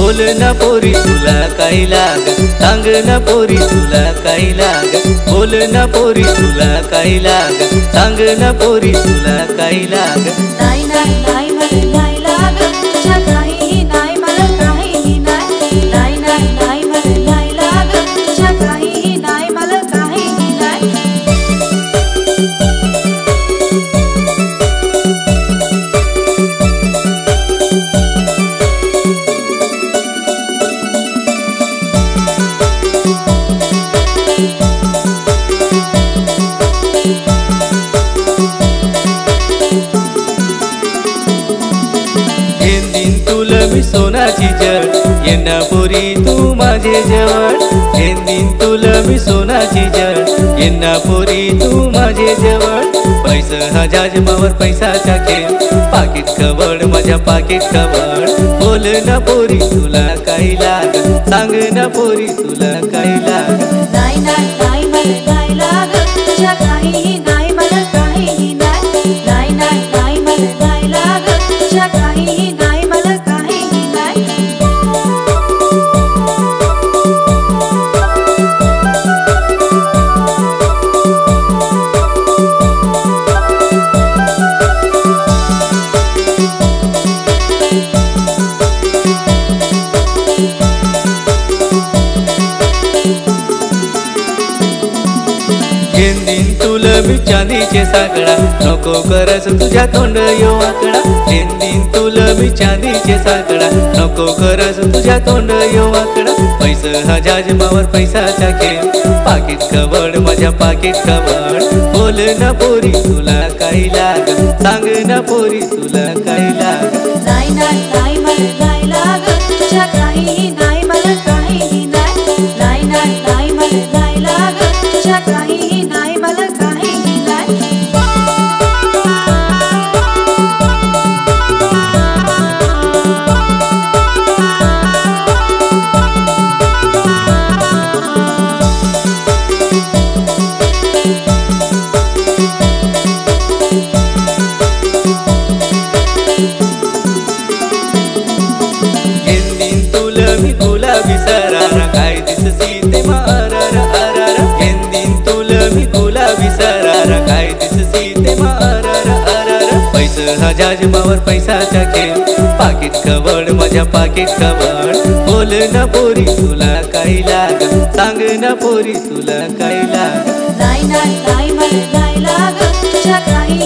बोल ना पोरी तुला काही लाग, सांग ना पोरी तुला काही लाग, बोल ना पोरी तुला काही लाग, सांग ना पोरी तुला काही लाग. नाही नाही नाही मला नाही लाग, तुझ्या काहीही नाही मला काहीही नाही. नाही नाही नाही मला नाही लाग, तुझ्या काहीही नाही मला काहीही नाही. मी सोनाची जड, ये ना पोरी तू माझे जवळ. घेईन तुला मी सोनाची जड, ये ना पोरी तू माझे जवळ. पैसा हा जाजमावर पैसाचा खेळ, पाकिट खवड माझ्या पाकिट खवड. बोल ना पोरी तुला काही लाग, सांग ना पोरी तुला काही लाग. नाही नाही नाही मला नाही लाग, तुझ्या काहीही नाही मला काहीही नाही. नाही नाही नाही मला नाही लाग, तुझ्या काहीही नाही मला काहीही नाही. घेईन तुला मी चांदीचे साकडा, नको करस तुझ्या तोंड यो आकडा. घेईन तुला मी चांदीचे साकडा, नको करस तुझ्या तोंड यो आकडा. पैसा हा जाजमावर पैसाचा खेळ, पाकिट खवड माझ्या पाकिट खवड. बोल ना पोरी तुला काही लाग, सांग ना पोरी तुला काही लाग. नाही नाही नाही मला नाही लाग, तुझ्या काहीही नाही मला काहीही नाही. नाही नाही नाही मला नाही लाग, तुझ्या काहीही नाही मला काहीही नाही. मी गुलाबी सरारा, काय दिससी ते मारार आरार. घेईन तुला मी गुलाबी सरारा, काय दिससी ते मारार आरार. पैसा हा जाजमावर पैसाचा खेळ, पाकिट खवड माझ्या पाकिट खवड. बोल ना पोरी तुला काही लाग, सांग ना पोरी तुला काही लाग. नाही नाही नाही मला नाही लाग, तुझ्या काही